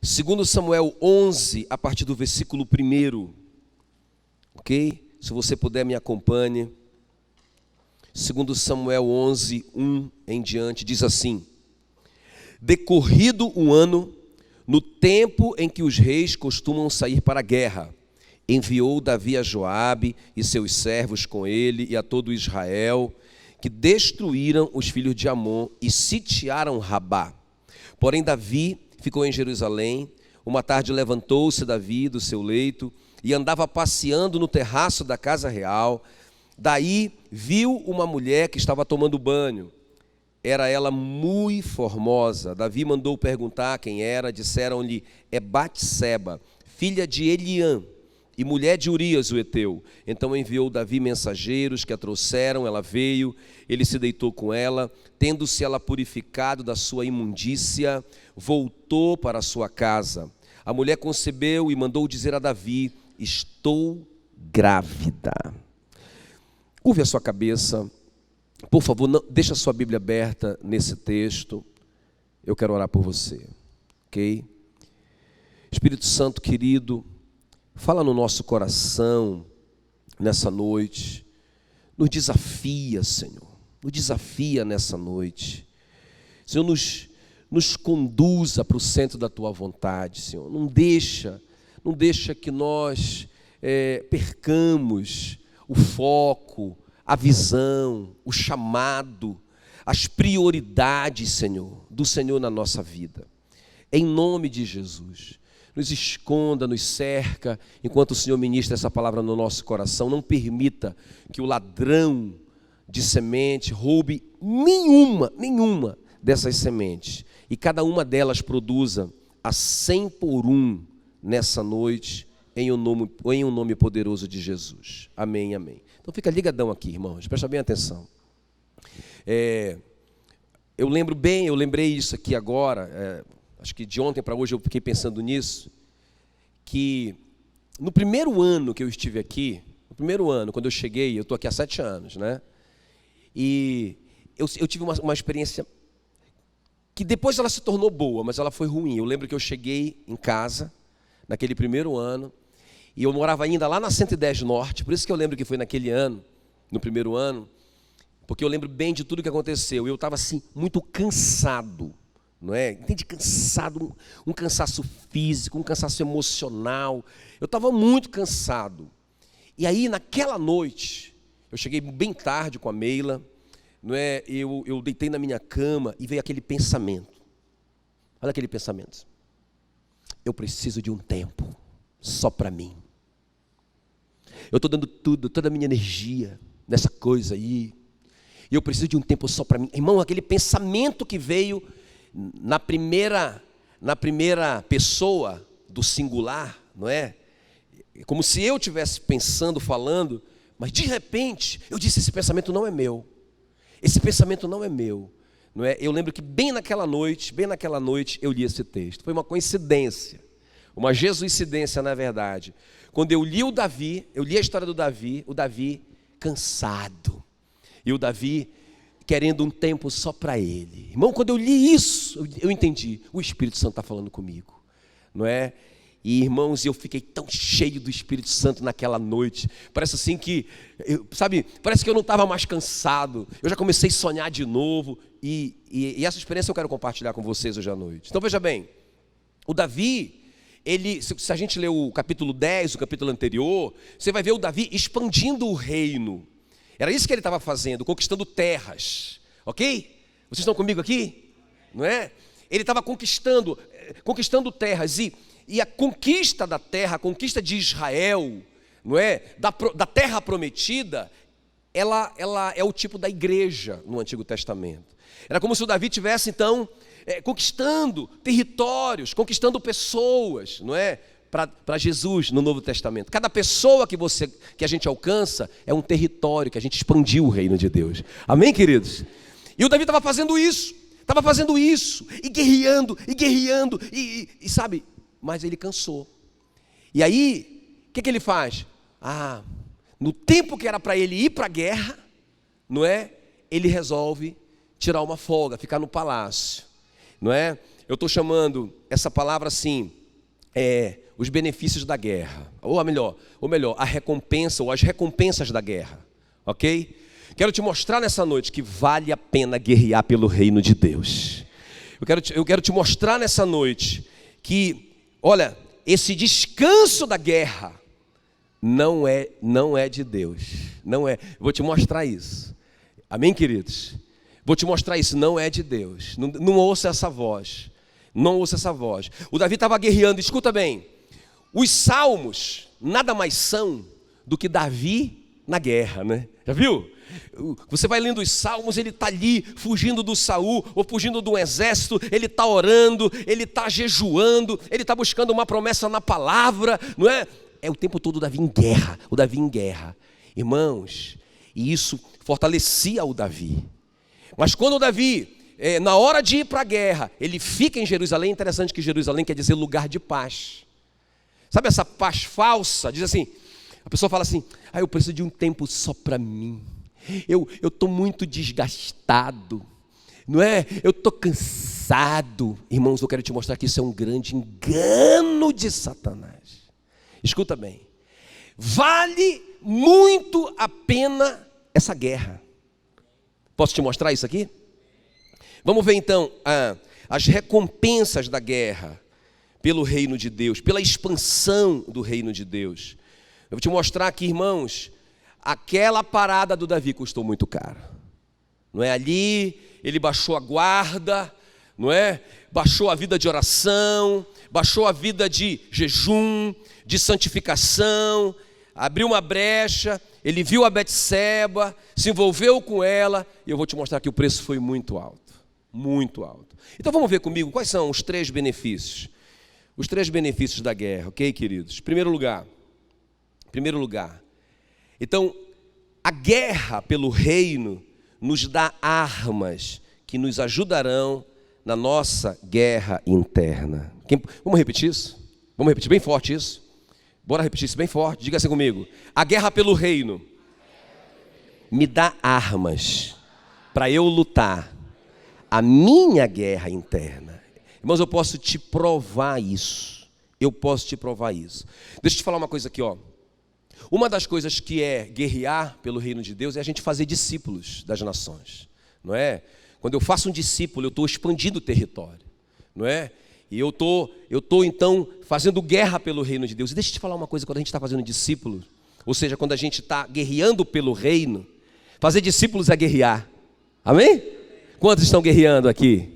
Segundo Samuel 11, a partir do versículo 1, ok? Se você puder, me acompanhe. Segundo Samuel 11, 1 em diante, diz assim: decorrido um ano, no tempo em que os reis costumam sair para a guerra, enviou Davi a Joabe e seus servos com ele e a todo Israel, que destruíram os filhos de Amon e sitiaram Rabá. Porém Davi ficou em Jerusalém. Uma tarde levantou-se Davi do seu leito e andava passeando no terraço da casa real. Daí viu uma mulher que estava tomando banho. Era ela muito formosa. Davi mandou perguntar quem era. Disseram-lhe: é Batseba, filha de Eliã e mulher de Urias o heteu. Então enviou Davi mensageiros que a trouxeram. Ela veio, ele se deitou com ela. Tendo-se ela purificado da sua imundícia, voltou para a sua casa. A mulher concebeu e mandou dizer a Davi: estou grávida. Curve a sua cabeça, por favor, não, deixa a sua Bíblia aberta nesse texto. Eu quero orar por você, ok? Espírito Santo querido, fala no nosso coração nessa noite, nos desafia, Senhor, nos desafia nessa noite. Senhor, nos conduza para o centro da Tua vontade, Senhor. Não deixa que nós percamos o foco, a visão, o chamado, as prioridades, Senhor, do Senhor na nossa vida. Em nome de Jesus. Nos esconda, nos cerca, enquanto o Senhor ministra essa palavra no nosso coração. Não permita que o ladrão de semente roube nenhuma dessas sementes. E cada uma delas produza a 100 por 1 nessa noite, em um nome poderoso de Jesus. Amém, amém. Então fica ligadão aqui, irmãos, presta bem atenção. Eu lembrei isso aqui agora, acho que de ontem para hoje eu fiquei pensando nisso, que no primeiro ano que eu estive aqui, quando eu cheguei, eu estou aqui há 7 anos, né? E eu tive uma experiência que depois ela se tornou boa, mas ela foi ruim. Eu lembro que eu cheguei em casa, naquele primeiro ano, e eu morava ainda lá na 110 Norte, por isso que eu lembro que foi naquele ano, no primeiro ano, porque eu lembro bem de tudo que aconteceu. Eu estava assim, muito cansado, não é? Entende? Cansado, um cansaço físico, um cansaço emocional. Eu estava muito cansado. E aí, naquela noite, eu cheguei bem tarde com a Meila, não é? Eu deitei na minha cama e veio aquele pensamento. Olha aquele pensamento. Eu preciso de um tempo só para mim. Eu estou dando tudo, toda a minha energia nessa coisa aí. E eu preciso de um tempo só para mim. Irmão, aquele pensamento que veio na primeira pessoa do singular, não é? Como se eu estivesse pensando, falando, mas de repente eu disse: esse pensamento não é meu. Esse pensamento não é meu. Não é? Eu lembro que bem naquela noite eu li esse texto. Foi uma coincidência, uma jesuicidência na verdade. Quando eu li a história do Davi, o Davi cansado. E o Davi querendo um tempo só para ele. Irmão, quando eu li isso, eu entendi. O Espírito Santo está falando comigo. Não é? E irmãos, eu fiquei tão cheio do Espírito Santo naquela noite. Parece assim que, parece que eu não estava mais cansado. Eu já comecei a sonhar de novo. E essa experiência eu quero compartilhar com vocês hoje à noite. Então veja bem, o Davi, se a gente ler o capítulo 10, o capítulo anterior, você vai ver o Davi expandindo o reino. Era isso que ele estava fazendo, conquistando terras. Ok? Vocês estão comigo aqui? Não é? Ele estava conquistando terras. E a conquista da terra, a conquista de Israel, não é? Da terra prometida, ela é o tipo da igreja no Antigo Testamento. Era como se o Davi tivesse então conquistando territórios, conquistando pessoas, não é? Para Jesus no Novo Testamento. Cada pessoa que a gente alcança é um território que a gente expandiu o reino de Deus. Amém, queridos? E o Davi estava fazendo isso, e guerreando, e sabe, mas ele cansou. E aí, o que ele faz? No tempo que era para ele ir para a guerra, não é? Ele resolve tirar uma folga, ficar no palácio, não é? Eu estou chamando essa palavra assim, os benefícios da guerra, ou melhor, a recompensa, ou as recompensas da guerra, ok? Quero te mostrar nessa noite que vale a pena guerrear pelo reino de Deus. Eu quero te mostrar nessa noite que, olha, esse descanso da guerra não é de Deus, não é. Vou te mostrar isso. Amém, queridos? Vou te mostrar isso, não é de Deus. Não ouça essa voz. Não ouça essa voz. O Davi estava guerreando, escuta bem. Os salmos nada mais são do que Davi na guerra, né? Já viu? Você vai lendo os salmos, ele está ali fugindo do Saul, ou fugindo de um exército, ele está orando, ele está jejuando, ele está buscando uma promessa na palavra, não é? É o tempo todo o Davi em guerra. Irmãos, e isso fortalecia o Davi. Mas quando o Davi, na hora de ir para a guerra, ele fica em Jerusalém. É interessante que Jerusalém quer dizer lugar de paz. Sabe essa paz falsa? Diz assim, a pessoa fala assim, eu preciso de um tempo só para mim. Eu estou muito desgastado, não é? Eu estou cansado. Irmãos, eu quero te mostrar que isso é um grande engano de Satanás. Escuta bem, vale muito a pena essa guerra. Posso te mostrar isso aqui? Vamos ver então as recompensas da guerra pelo reino de Deus, pela expansão do reino de Deus. Eu vou te mostrar aqui, irmãos, aquela parada do Davi custou muito caro. Não é? Ali ele baixou a guarda, não é? Baixou a vida de oração, baixou a vida de jejum, de santificação, abriu uma brecha, ele viu a Betseba, se envolveu com ela, e eu vou te mostrar que o preço foi muito alto, muito alto. Então vamos ver comigo quais são os 3 benefícios. Os 3 benefícios da guerra, ok, queridos? Primeiro lugar, então, a guerra pelo reino nos dá armas que nos ajudarão na nossa guerra interna. Vamos repetir isso? Vamos repetir bem forte isso? Bora repetir isso bem forte? Diga assim comigo. A guerra pelo reino me dá armas para eu lutar a minha guerra interna. Irmãos, eu posso te provar isso. Deixa eu te falar uma coisa aqui, ó. Uma das coisas que é guerrear pelo reino de Deus é a gente fazer discípulos das nações, não é? Quando eu faço um discípulo, eu estou expandindo o território, não é? E eu estou então fazendo guerra pelo reino de Deus. E deixa eu te falar uma coisa, quando a gente está fazendo discípulos, ou seja, quando a gente está guerreando pelo reino, fazer discípulos é guerrear. Amém? Quantos estão guerreando aqui?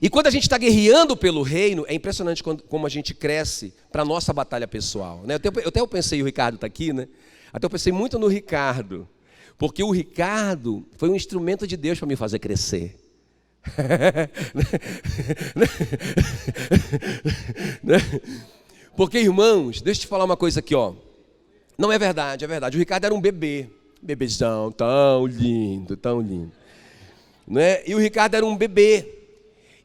E quando a gente está guerreando pelo reino, é impressionante como a gente cresce para a nossa batalha pessoal, né? Eu pensei, o Ricardo está aqui, né? Até eu pensei muito no Ricardo, porque o Ricardo foi um instrumento de Deus para me fazer crescer. Porque, irmãos, deixa eu te falar uma coisa aqui, ó. Não é verdade, é verdade. O Ricardo era um bebezão, tão lindo, não é? E o Ricardo era um bebê.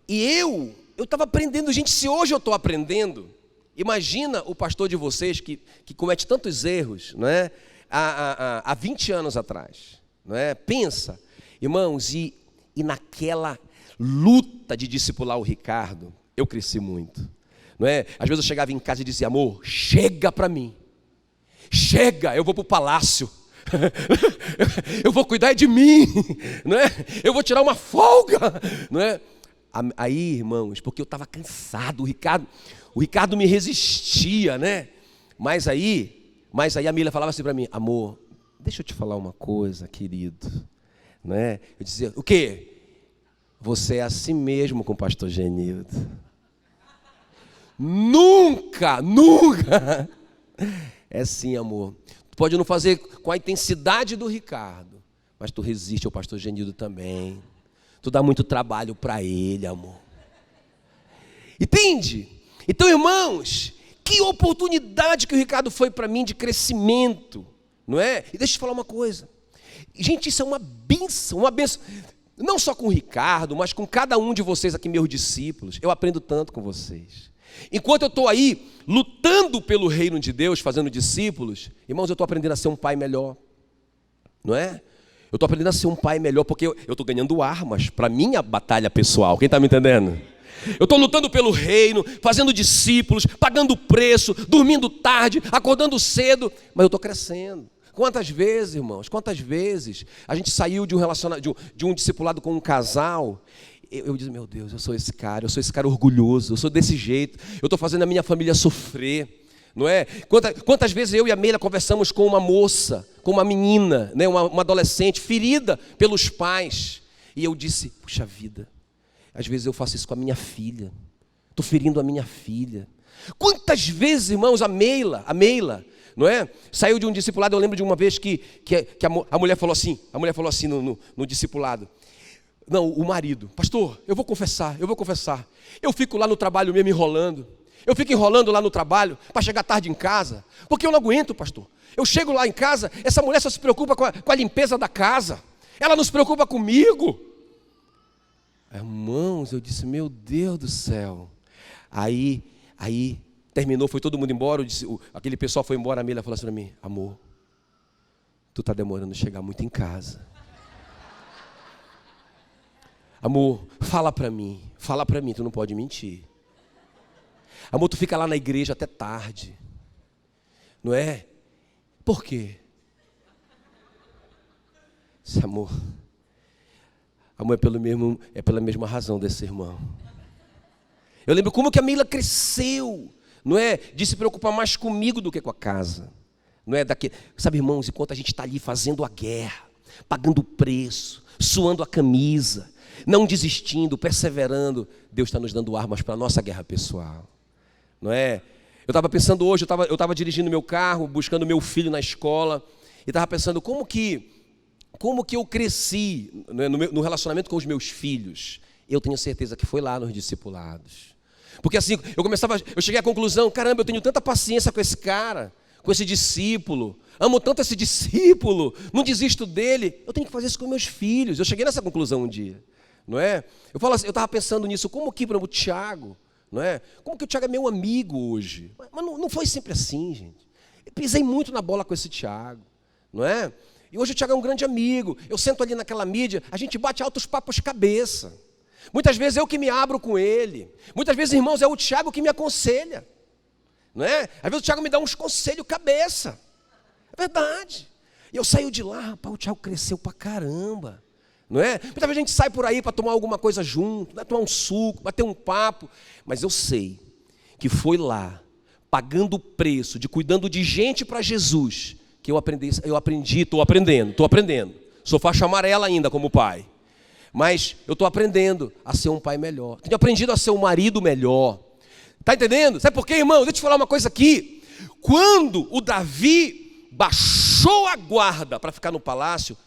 E eu estava aprendendo, gente, se hoje eu estou aprendendo, imagina o pastor de vocês que comete tantos erros, não é? Há 20 anos atrás, não é? Pensa, irmãos, e naquela luta de discipular o Ricardo, eu cresci muito, não é? Às vezes eu chegava em casa e dizia, amor, chega para mim, chega, eu vou para o palácio, eu vou cuidar de mim, não é? Eu vou tirar uma folga, não é? Aí, irmãos, porque eu estava cansado, o Ricardo me resistia, né? Mas aí a Mila falava assim para mim, amor, deixa eu te falar uma coisa, querido, né? Eu dizia, o quê? Você é assim mesmo com o pastor Genildo. Nunca. É sim, amor. Tu pode não fazer com a intensidade do Ricardo, mas tu resiste ao pastor Genildo também. Tu dá muito trabalho para ele, amor. Entende? Então, irmãos, que oportunidade que o Ricardo foi para mim de crescimento, não é? E deixa eu te falar uma coisa. Gente, isso é uma bênção, não só com o Ricardo, mas com cada um de vocês aqui, meus discípulos. Eu aprendo tanto com vocês. Enquanto eu estou aí lutando pelo reino de Deus, fazendo discípulos, irmãos, eu estou aprendendo a ser um pai melhor, não é? Eu estou aprendendo a ser um pai melhor, porque eu estou ganhando armas para a minha batalha pessoal. Quem está me entendendo? Eu estou lutando pelo reino, fazendo discípulos, pagando preço, dormindo tarde, acordando cedo, mas eu estou crescendo. Quantas vezes, irmãos, quantas vezes a gente saiu de um relacionamento, de um discipulado com um casal, eu disse, meu Deus, eu sou esse cara orgulhoso, eu sou desse jeito, eu estou fazendo a minha família sofrer, não é? Quantas vezes eu e a Meila conversamos com uma moça, com uma menina, né, uma adolescente, ferida pelos pais, e eu disse, puxa vida, às vezes eu faço isso com a minha filha, estou ferindo a minha filha. Quantas vezes, irmãos, a Meila, não é? Saiu de um discipulado, eu lembro de uma vez que a mulher falou assim no discipulado, não, o marido, pastor, eu vou confessar, eu fico lá no trabalho mesmo enrolando, eu fico enrolando lá no trabalho para chegar tarde em casa, porque eu não aguento, pastor. Eu chego lá em casa, essa mulher só se preocupa com a limpeza da casa, ela não se preocupa comigo. Irmãos, eu disse, meu Deus do céu. Aí terminou, foi todo mundo embora, aquele pessoal foi embora, a Meila falou assim para mim, amor, tu está demorando a chegar muito em casa. Amor, fala para mim, tu não pode mentir. Amor, tu fica lá na igreja até tarde, não é? Por quê? Esse amor é pela mesma razão desse irmão. Eu lembro como que a Meila cresceu, não é? De se preocupar mais comigo do que com a casa, não é? Sabe, irmãos, enquanto a gente está ali fazendo a guerra, pagando o preço, suando a camisa, não desistindo, perseverando, Deus está nos dando armas para a nossa guerra pessoal, não é? Eu estava pensando hoje, eu estava dirigindo meu carro, buscando meu filho na escola, e estava pensando como que eu cresci, né, no relacionamento com os meus filhos. Eu tenho certeza que foi lá nos discipulados. Porque assim, eu cheguei à conclusão, caramba, eu tenho tanta paciência com esse cara, com esse discípulo, amo tanto esse discípulo, não desisto dele, eu tenho que fazer isso com meus filhos. Eu cheguei nessa conclusão um dia, não é? Eu estava pensando nisso, como que, por exemplo, o Tiago, não é? Como que o Tiago é meu amigo hoje? Mas não foi sempre assim, gente. Eu pisei muito na bola com esse Tiago, não é? E hoje o Tiago é um grande amigo, eu sento ali naquela mídia, a gente bate altos papos cabeça. Muitas vezes eu que me abro com ele. Muitas vezes, irmãos, é o Tiago que me aconselha. Não é? Às vezes o Tiago me dá uns conselhos cabeça. É verdade. E eu saio de lá, rapaz, o Tiago cresceu pra caramba. Não é? Muitas vezes a gente sai por aí para tomar alguma coisa junto, tomar um suco, bater um papo. Mas eu sei que foi lá, pagando o preço, de cuidando de gente para Jesus, que estou aprendendo. Sou faixa amarela ainda como pai. Mas eu estou aprendendo a ser um pai melhor. Tenho aprendido a ser um marido melhor. Está entendendo? Sabe por quê, irmão? Deixa eu te falar uma coisa aqui. Quando o Davi baixou a guarda para ficar no palácio,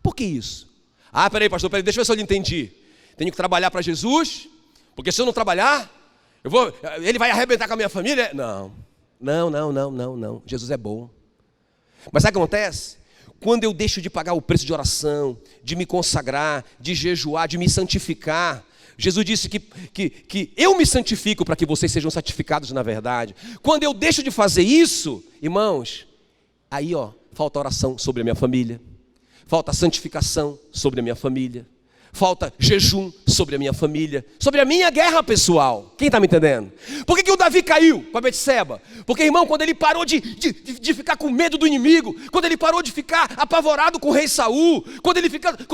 por que isso? Peraí, pastor, deixa eu ver se eu entendi. Tenho que trabalhar para Jesus, porque se eu não trabalhar, ele vai arrebentar com a minha família? Não. Jesus é bom. Mas sabe o que acontece? Quando eu deixo de pagar o preço de oração, de me consagrar, de jejuar, de me santificar, Jesus disse que eu me santifico para que vocês sejam santificados na verdade. Quando eu deixo de fazer isso, irmãos, aí falta oração sobre a minha família, falta santificação sobre a minha família, falta jejum sobre a minha família, sobre a minha guerra pessoal. Quem está me entendendo? Por que o Davi caiu com a Betseba? Porque, irmão, quando ele parou de ficar com medo do inimigo, quando ele parou de ficar apavorado com o rei Saul, quando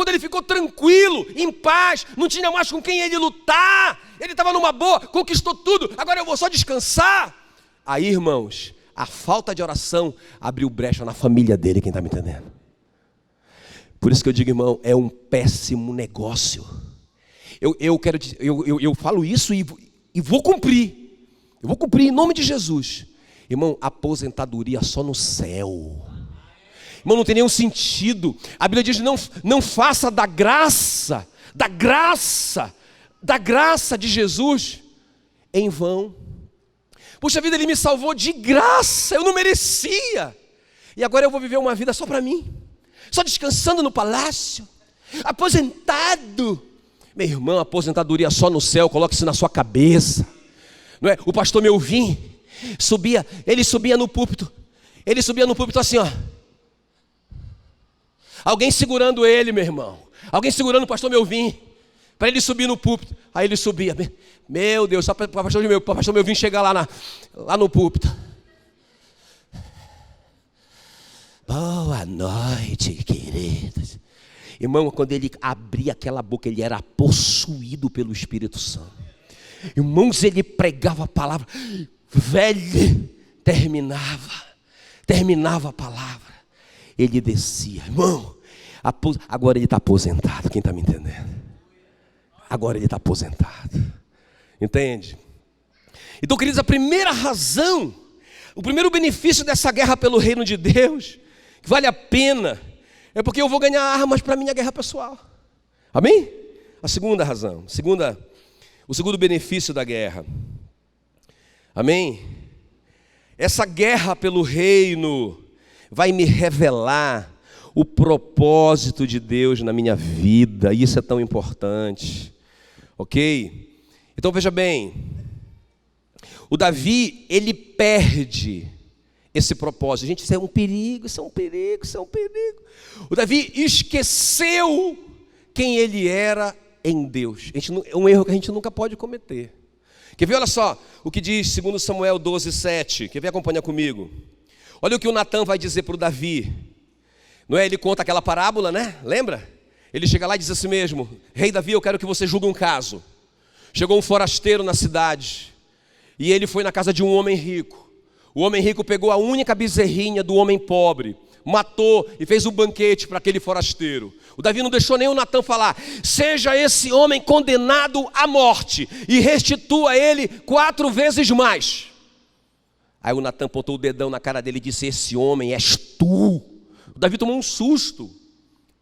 ele ficou tranquilo, em paz, não tinha mais com quem ele lutar, ele estava numa boa, conquistou tudo, agora eu vou só descansar. Aí, irmãos, a falta de oração abriu brecha na família dele. Quem está me entendendo? Por isso que eu digo, irmão, é um péssimo negócio. Eu falo isso e vou cumprir. Eu vou cumprir em nome de Jesus. Irmão, aposentadoria só no céu. Irmão, não tem nenhum sentido. A Bíblia diz, não faça da graça de Jesus em vão. Puxa vida, Ele me salvou de graça, eu não merecia. E agora eu vou viver uma vida só para mim. Só descansando no palácio, aposentado. Meu irmão, aposentadoria só no céu, coloque isso na sua cabeça. Não é? O pastor Melvin ele subia no púlpito assim, Alguém segurando ele, meu irmão. Alguém segurando o pastor Melvin. para ele subir no púlpito. Aí ele subia. Meu Deus, só para o pastor meu vir chegar lá no púlpito. Boa noite, queridos. Irmão, quando ele abria aquela boca, ele era possuído pelo Espírito Santo. Irmãos, ele pregava a palavra, velho, terminava a palavra, ele descia. Irmão, agora ele está aposentado, quem está me entendendo? Agora ele está aposentado, entende? Então, queridos, a primeira razão, o primeiro benefício dessa guerra pelo reino de Deus, que vale a pena, é porque eu vou ganhar armas para a minha guerra pessoal. Amém? A segunda razão, o segundo benefício da guerra. Amém? Essa guerra pelo reino vai me revelar o propósito de Deus na minha vida. Isso é tão importante. Ok? Então veja bem, o Davi, ele perde esse propósito. Gente, isso é um perigo, isso é um perigo, isso é um perigo. O Davi esqueceu quem ele era em Deus. É um erro que a gente nunca pode cometer. Quer ver? Olha só o que diz 2 Samuel 12:7. Quer ver? Acompanha comigo. Olha o que o Natan vai dizer para o Davi. Não é? Ele conta aquela parábola, né? Lembra? Ele chega lá e diz assim mesmo: Rei Davi, eu quero que você julgue um caso. Chegou um forasteiro na cidade e ele foi na casa de um homem rico. O homem rico pegou a única bezerrinha do homem pobre, matou e fez um banquete para aquele forasteiro. O Davi não deixou nem o Natan falar: seja esse homem condenado à morte e restitua ele 4 vezes mais. Aí o Natan apontou o dedão na cara dele e disse: esse homem és tu. O Davi tomou um susto.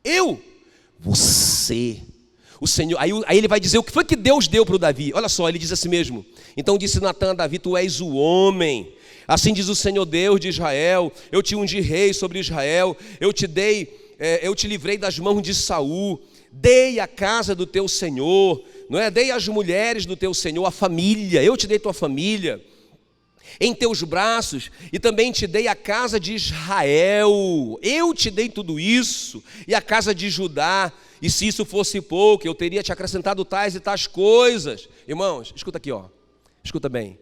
Eu? Você. O Senhor. Aí ele vai dizer o que foi que Deus deu para o Davi. Olha só, ele diz assim mesmo: então disse Natan a Davi: tu és o homem. Assim diz o Senhor Deus de Israel: eu te ungi rei sobre Israel, eu te livrei das mãos de Saul, dei a casa do teu Senhor, não é? Dei as mulheres do teu Senhor, a família, eu te dei tua família em teus braços, e também te dei a casa de Israel, eu te dei tudo isso, e a casa de Judá, e se isso fosse pouco, eu teria te acrescentado tais e tais coisas. Irmãos, escuta aqui, ó, escuta bem.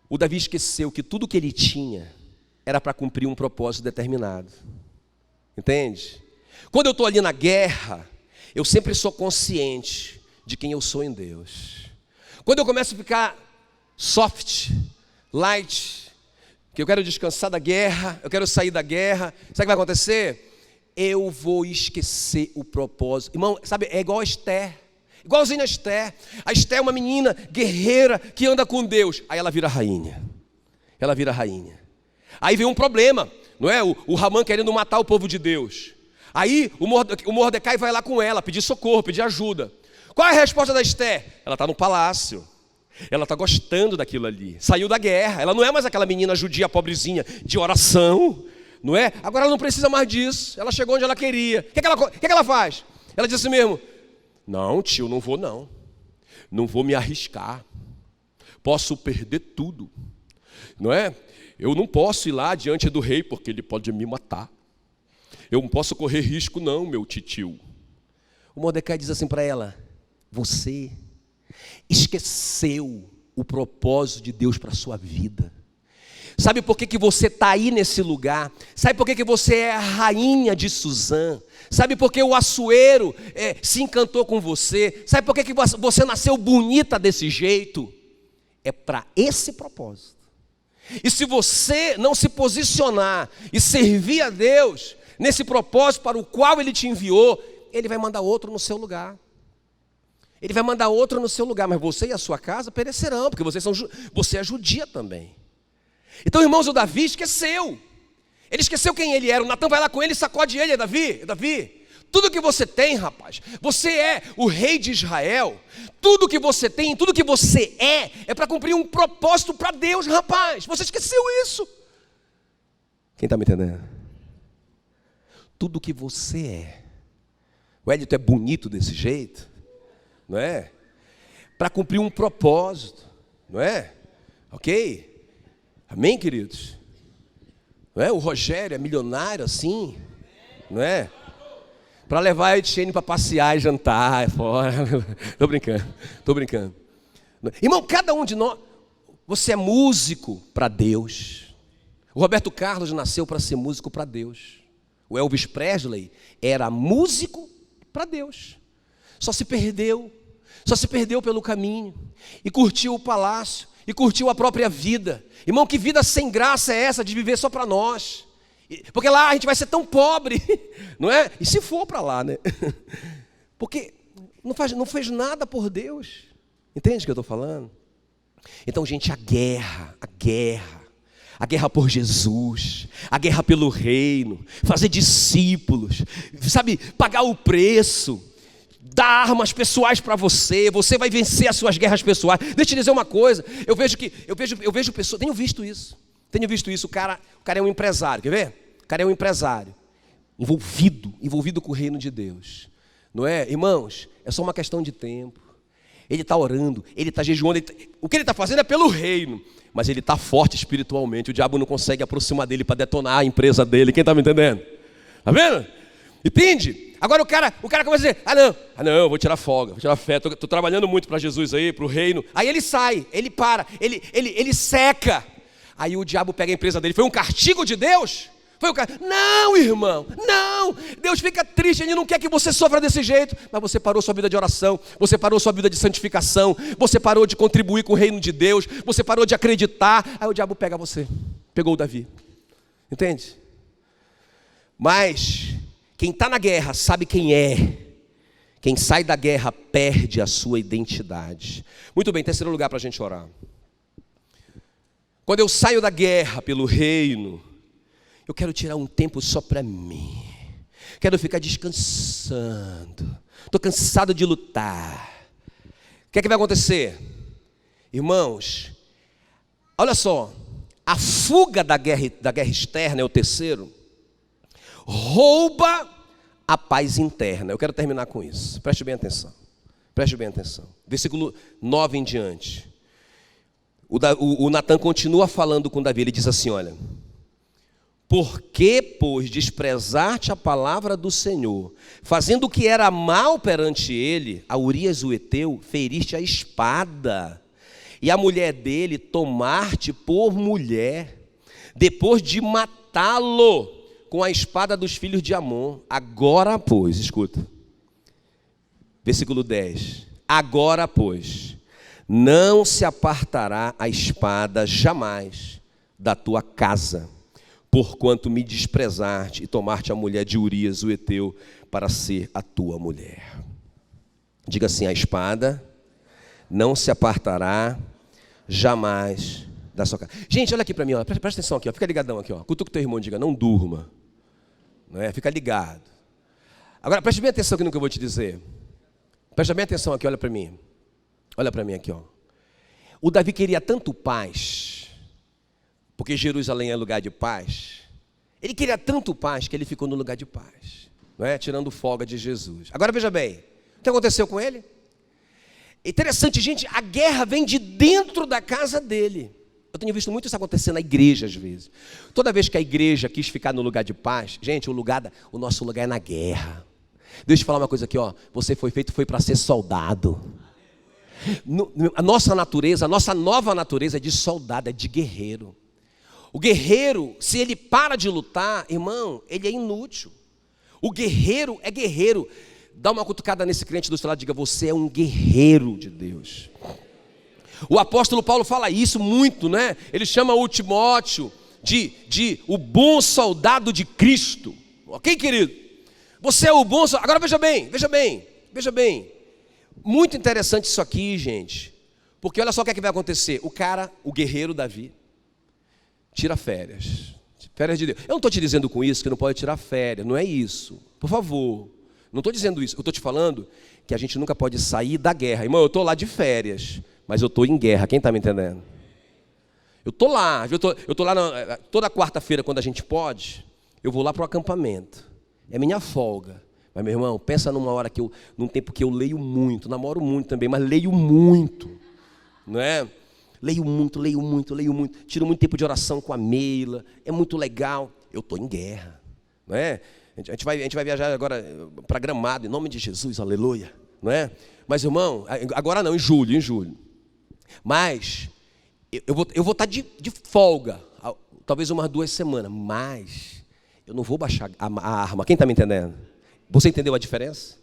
O Davi esqueceu que tudo que ele tinha era para cumprir um propósito determinado. Entende? Quando eu estou ali na guerra, eu sempre sou consciente de quem eu sou em Deus. Quando eu começo a ficar soft, light, que eu quero descansar da guerra, eu quero sair da guerra, sabe o que vai acontecer? Eu vou esquecer o propósito. Irmão, sabe, é igual a Esther. Igualzinho a Esther. A Esther é uma menina guerreira que anda com Deus. Aí ela vira rainha. Ela vira rainha. Aí vem um problema, não é? O Ramã querendo matar o povo de Deus. Aí o Mordecai vai lá com ela, pedir socorro, pedir ajuda. Qual é a resposta da Esther? Ela está no palácio. Ela está gostando daquilo ali. Saiu da guerra. Ela não é mais aquela menina judia pobrezinha de oração, não é? Agora ela não precisa mais disso. Ela chegou onde ela queria. O que ela faz? Ela diz assim mesmo: não, tio, não vou não. Não vou me arriscar. Posso perder tudo, não é? Eu não posso ir lá diante do rei porque ele pode me matar. Eu não posso correr risco não, meu titio. O Mordecai diz assim para ela: você esqueceu o propósito de Deus para a sua vida. Sabe por que você está aí nesse lugar? Sabe por que você é a rainha de Suzã? Sabe por que o Assuero se encantou com você? Sabe por que você nasceu bonita desse jeito? É para esse propósito. E se você não se posicionar e servir a Deus nesse propósito para o qual Ele te enviou, Ele vai mandar outro no seu lugar. Ele vai mandar outro no seu lugar, mas você e a sua casa perecerão, porque você é judia também. Então, irmãos, o Davi esqueceu. Ele esqueceu quem ele era. O Natan vai lá com ele e sacode ele. Davi, tudo que você tem, rapaz, você é o rei de Israel. Tudo que você tem, tudo que você é para cumprir um propósito para Deus, rapaz. Você esqueceu isso. Quem está me entendendo? Tudo que você é. O Hélio é bonito desse jeito, não é? Para cumprir um propósito, não é? Ok? Amém, queridos? Não é? O Rogério é milionário assim, não é? para levar a Etienne para passear e jantar fora. Estou brincando. Irmão, cada um de nós, você é músico para Deus. O Roberto Carlos nasceu para ser músico para Deus. O Elvis Presley era músico para Deus. Só se perdeu pelo caminho e curtiu o palácio e curtiu a própria vida. Irmão, que vida sem graça é essa de viver só para nós? Porque lá a gente vai ser tão pobre, não é? E se for para lá, né? Porque não fez nada por Deus. Entende o que eu estou falando? Então, gente, a guerra por Jesus, a guerra pelo reino, fazer discípulos, sabe, pagar o preço, dar armas pessoais para você vai vencer as suas guerras pessoais. Deixa eu te dizer uma coisa, eu vejo pessoas, tenho visto isso, o cara é um empresário, quer ver? O cara é um empresário, envolvido com o reino de Deus, não é? Irmãos, é só uma questão de tempo. Ele está orando, ele está jejuando, o que ele está fazendo é pelo reino, mas ele está forte espiritualmente, o diabo não consegue aproximar dele para detonar a empresa dele, quem está me entendendo? Está vendo? Entende? Agora o cara começa a dizer, não, vou tirar folga, vou tirar fé, estou trabalhando muito para Jesus aí, para o reino. Aí ele sai, ele para, ele seca. Aí o diabo pega a empresa dele, foi um castigo de Deus? Não, irmão, não. Deus fica triste, Ele não quer que você sofra desse jeito. Mas você parou sua vida de oração, você parou sua vida de santificação, você parou de contribuir com o reino de Deus, você parou de acreditar. Aí o diabo pega você, pegou o Davi. Entende? Mas quem está na guerra sabe quem é. Quem sai da guerra perde a sua identidade. Muito bem, terceiro lugar para a gente orar. Quando eu saio da guerra pelo reino, eu quero tirar um tempo só para mim. Quero ficar descansando. Estou cansado de lutar. O que é que vai acontecer? Irmãos, olha só. A fuga da guerra externa é o terceiro. Rouba a paz interna. Eu quero terminar com isso. Preste bem atenção. Versículo 9 em diante. O Natan continua falando com Davi. Ele diz assim, olha: por que, pois, desprezar-te a palavra do Senhor, fazendo o que era mal perante ele, a Urias o Heteu, feriste a espada, e a mulher dele tomar-te por mulher, depois de matá-lo com a espada dos filhos de Amon. Agora, pois, escuta, versículo 10, agora, pois, não se apartará a espada jamais da tua casa, porquanto me desprezaste e tomaste a mulher de Urias o Heteu para ser a tua mulher. Diga assim: a espada não se apartará jamais da sua casa. Gente, olha aqui para mim, ó. Presta atenção aqui, ó. Fica ligadão aqui, ó. Cutuca o teu irmão e diga: não durma. Não é? Fica ligado. Agora, preste bem atenção aqui no que eu vou te dizer. Presta bem atenção aqui, olha para mim. Olha para mim aqui, ó. O Davi queria tanto paz, porque Jerusalém é lugar de paz. Ele queria tanto paz que ele ficou no lugar de paz, não é? Tirando folga de Jesus. Agora veja bem, o que aconteceu com ele? Interessante, gente, a guerra vem de dentro da casa dele. Eu tenho visto muito isso acontecer na igreja às vezes. Toda vez que a igreja quis ficar no lugar de paz, gente, o nosso lugar é na guerra. Deixa eu te falar uma coisa aqui, ó. Você foi para ser soldado. A nossa natureza, a nossa nova natureza é de soldado, é de guerreiro. O guerreiro, se ele para de lutar, irmão, ele é inútil. O guerreiro é guerreiro. Dá uma cutucada nesse crente do seu lado e diga: você é um guerreiro de Deus. O apóstolo Paulo fala isso muito, né? Ele chama o Timóteo de o bom soldado de Cristo. Ok, querido? Você é o bom soldado. Agora veja bem. Muito interessante isso aqui, gente. Porque olha só o que é que vai acontecer. O guerreiro Davi, tira férias de Deus. Eu não estou te dizendo com isso que não pode tirar férias, não é isso, por favor, não estou dizendo isso. Eu estou te falando que a gente nunca pode sair da guerra. Irmão, eu estou lá de férias, mas eu estou em guerra, quem está me entendendo? Eu estou lá, toda quarta-feira quando a gente pode, eu vou lá para o acampamento, é minha folga. Mas meu irmão, pensa num tempo que eu leio muito, namoro muito também, mas leio muito, não é? Leio muito, tiro muito tempo de oração com a Meila, é muito legal. Eu estou em guerra, não é? A gente vai viajar agora para Gramado, em nome de Jesus, aleluia. Não é? Mas, irmão, agora não, em julho. Mas eu vou estar de folga, talvez umas 2 semanas, mas eu não vou baixar a arma. Quem está me entendendo? Você entendeu a diferença?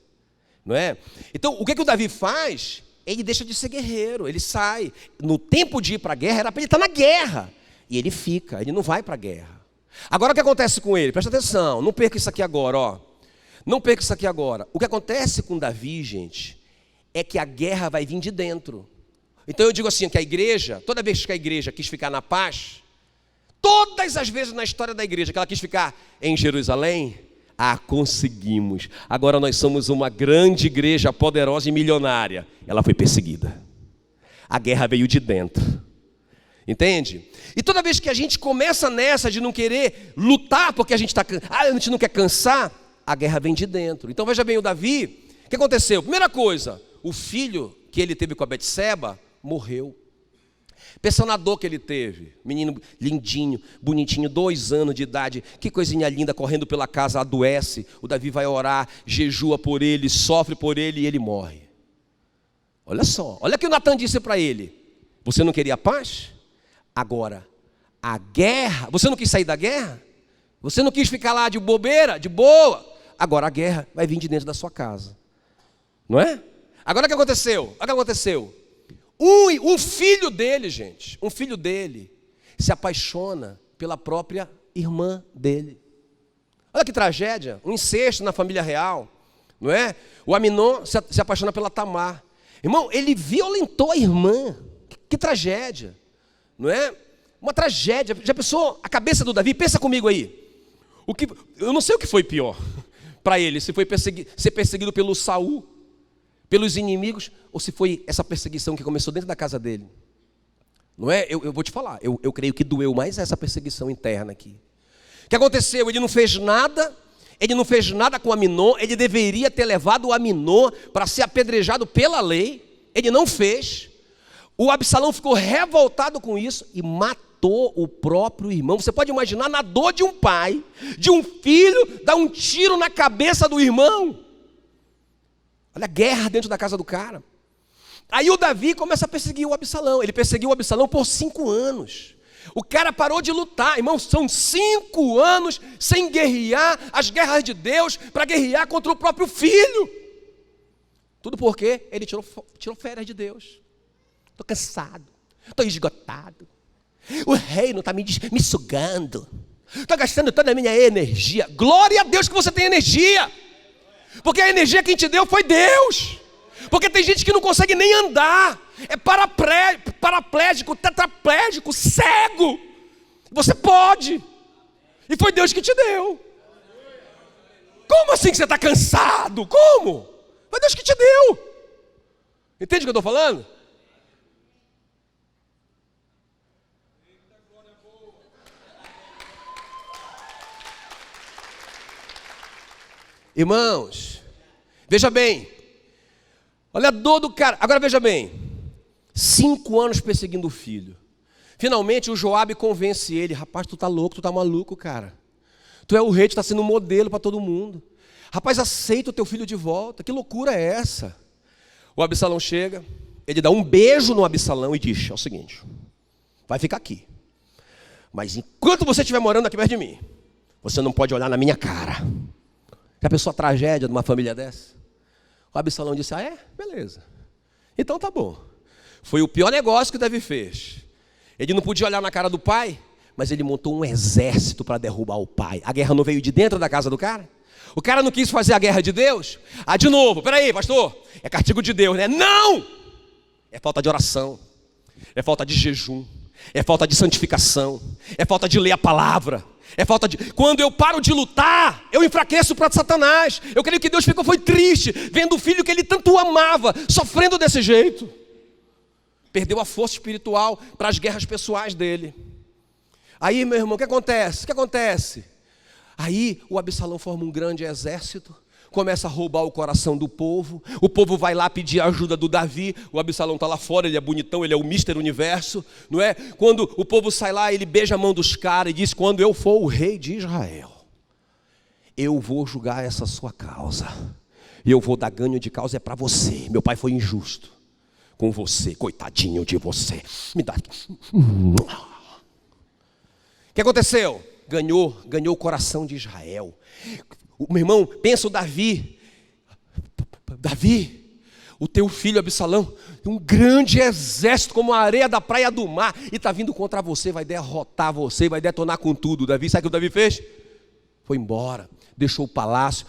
Não é? Então, o que o Davi faz? Ele deixa de ser guerreiro, ele sai. No tempo de ir para a guerra, era para ele estar na guerra. E ele fica, ele não vai para a guerra. Agora, o que acontece com ele? Presta atenção, não perca isso aqui agora, ó. Não perca isso aqui agora. O que acontece com Davi, gente, é que a guerra vai vir de dentro. Então eu digo assim, que a igreja, toda vez que a igreja quis ficar na paz, todas as vezes na história da igreja que ela quis ficar em Jerusalém, conseguimos. Agora nós somos uma grande igreja poderosa e milionária. Ela foi perseguida. A guerra veio de dentro. Entende? E toda vez que a gente começa nessa de não querer lutar porque a gente não quer cansar, a guerra vem de dentro. Então veja bem, o Davi, o que aconteceu? Primeira coisa, o filho que ele teve com a Betseba morreu. Pensa na dor que ele teve. Menino lindinho, bonitinho, 2 anos de idade, que coisinha linda, correndo pela casa, adoece. O Davi vai orar, jejua por ele, sofre por ele e ele morre. Olha só, olha o que o Natan disse para ele. Você não queria paz? Agora, a guerra, você não quis sair da guerra? Você não quis ficar lá de bobeira, de boa? Agora a guerra vai vir de dentro da sua casa. Não é? Agora o que aconteceu? Olha o que aconteceu. Um filho dele, gente, um filho dele se apaixona pela própria irmã dele. Olha que tragédia, um incesto na família real, não é? O Aminon se apaixona pela Tamar. Irmão, ele violentou a irmã. Que tragédia, não é? Uma tragédia. Já pensou a cabeça do Davi? Pensa comigo aí. Eu não sei o que foi pior para ele, se foi ser perseguido pelo Saul, pelos inimigos, ou se foi essa perseguição que começou dentro da casa dele. Não é? Eu vou te falar, eu creio que doeu mais essa perseguição interna aqui. O que aconteceu? Ele não fez nada com Aminon, ele deveria ter levado o Aminon para ser apedrejado pela lei, ele não fez. O Absalão ficou revoltado com isso e matou o próprio irmão. Você pode imaginar na dor de um pai, de um filho, dar um tiro na cabeça do irmão. Olha a guerra dentro da casa do cara. Aí o Davi começa a perseguir o Absalão. Ele perseguiu o Absalão por 5 anos. O cara parou de lutar. Irmão, são 5 anos sem guerrear as guerras de Deus para guerrear contra o próprio filho. Tudo porque ele tirou férias de Deus. Estou cansado, estou esgotado. O reino está me sugando. Estou gastando toda a minha energia. Glória a Deus que você tem energia. Porque a energia que te deu foi Deus. Porque tem gente que não consegue nem andar. É paraplégico, tetraplégico, cego. Você pode. E foi Deus que te deu. Como assim que você está cansado? Como? Foi Deus que te deu. Entende o que eu estou falando? Irmãos, veja bem, olha a dor do cara. Agora veja bem, 5 anos perseguindo o filho. Finalmente o Joabe convence ele. Rapaz, tu tá louco, tu tá maluco, cara. Tu é o rei, tu está sendo um modelo para todo mundo. Rapaz, aceita o teu filho de volta. Que loucura é essa? O Absalão chega, ele dá um beijo no Absalão e diz: é o seguinte, vai ficar aqui. Mas enquanto você estiver morando aqui perto de mim, você não pode olhar na minha cara. Já pensou a tragédia de uma família dessa? O Absalão disse: ah, é? Beleza. Então tá bom. Foi o pior negócio que Davi fez. Ele não podia olhar na cara do pai, mas ele montou um exército para derrubar o pai. A guerra não veio de dentro da casa do cara? O cara não quis fazer a guerra de Deus? De novo, peraí, pastor, é castigo de Deus, né? Não! É falta de oração, é falta de jejum, é falta de santificação, é falta de ler a palavra. É falta de... Quando eu paro de lutar, eu enfraqueço para Satanás. Eu creio que Deus foi triste, vendo o filho que ele tanto amava, sofrendo desse jeito. Perdeu a força espiritual para as guerras pessoais dele. Aí, meu irmão, o que acontece? Aí o Absalão forma um grande exército, começa a roubar o coração do povo. O povo vai lá pedir a ajuda do Davi. O Absalão está lá fora, ele é bonitão, ele é o Mister Universo, não é? Quando o povo sai lá, ele beija a mão dos caras e diz: quando eu for o rei de Israel, eu vou julgar essa sua causa. E eu vou dar ganho de causa, é para você. Meu pai foi injusto com você, coitadinho de você. Me dá. O que aconteceu? Ganhou o coração de Israel. Meu irmão, pensa o Davi, o teu filho Absalão, um grande exército como a areia da praia do mar, e está vindo contra você, vai derrotar você, vai detonar com tudo. Davi, sabe o que o Davi fez? Foi embora, deixou o palácio,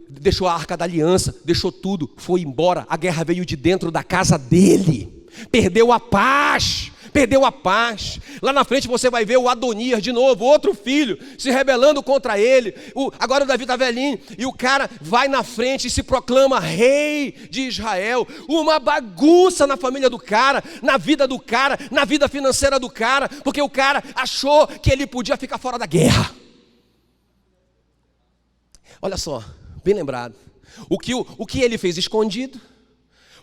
deixou a arca da aliança, deixou tudo, foi embora. A guerra veio de dentro da casa dele, perdeu a paz. Lá na frente você vai ver o Adonias de novo, outro filho, se rebelando contra ele. Agora o Davi está velhinho, e o cara vai na frente e se proclama rei de Israel. Uma bagunça na família do cara, na vida do cara, na vida financeira do cara, porque o cara achou que ele podia ficar fora da guerra. Olha só, bem lembrado, o que ele fez escondido,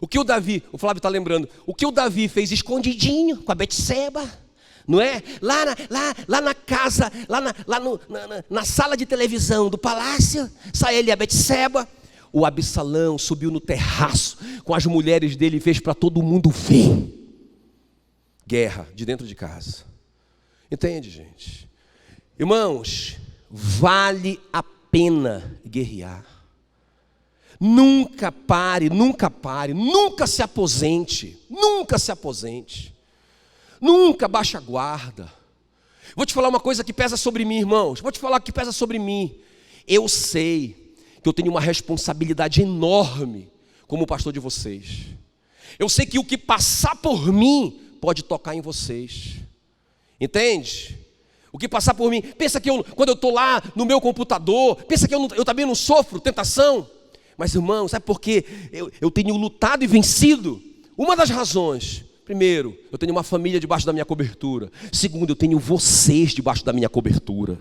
o que o Davi, o Flávio está lembrando, o que o Davi fez escondidinho com a Betseba, não é? Lá na casa, na sala de televisão do palácio, sai ele e a Betseba. O Absalão subiu no terraço com as mulheres dele e fez para todo mundo ver. Guerra de dentro de casa. Entende, gente? Irmãos, vale a pena guerrear. Nunca pare, nunca se aposente, nunca baixe a guarda. Vou te falar uma coisa que pesa sobre mim, irmãos, eu sei que eu tenho uma responsabilidade enorme como pastor de vocês. Eu sei que o que passar por mim pode tocar em vocês, entende? O que passar por mim, pensa que quando eu estou lá no meu computador, pensa que eu também não sofro tentação. Mas irmãos, sabe por quê? Eu tenho lutado e vencido. Uma das razões: primeiro, eu tenho uma família debaixo da minha cobertura. Segundo, eu tenho vocês debaixo da minha cobertura.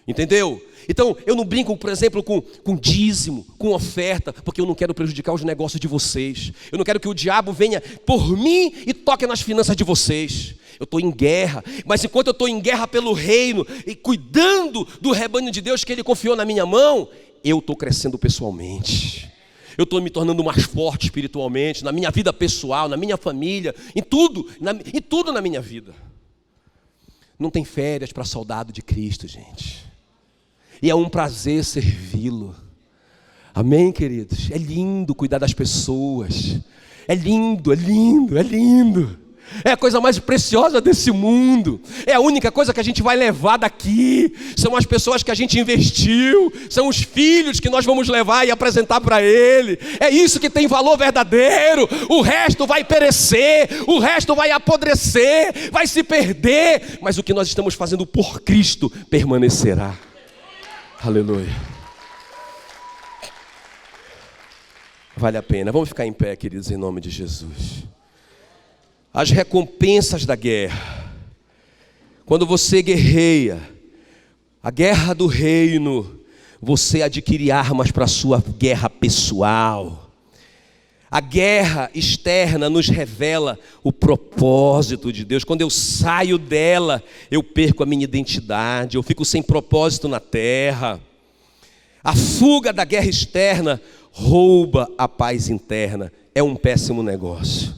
Entendeu? Então, eu não brinco, por exemplo, com dízimo, com oferta, porque eu não quero prejudicar os negócios de vocês. Eu não quero que o diabo venha por mim e toque nas finanças de vocês. Eu estou em guerra, mas enquanto eu estou em guerra pelo reino e cuidando do rebanho de Deus que Ele confiou na minha mão, eu estou crescendo pessoalmente. Eu estou me tornando mais forte espiritualmente, na minha vida pessoal, na minha família, em tudo na minha vida. Não tem férias para soldado de Cristo, gente. E é um prazer servi-lo. Amém, queridos? É lindo cuidar das pessoas. É lindo. É a coisa mais preciosa desse mundo. É a única coisa que a gente vai levar daqui. São as pessoas que a gente investiu. São os filhos que nós vamos levar e apresentar para Ele. É isso que tem valor verdadeiro. O resto vai perecer. O resto vai apodrecer. Vai se perder. Mas o que nós estamos fazendo por Cristo permanecerá. Aleluia. Vale a pena. Vamos ficar em pé, queridos, em nome de Jesus. As recompensas da guerra. Quando você guerreia a guerra do reino, você adquire armas para a sua guerra pessoal. A guerra externa nos revela o propósito de Deus. Quando eu saio dela, eu perco a minha identidade, eu fico sem propósito na terra. A fuga da guerra externa rouba a paz interna. É um péssimo negócio.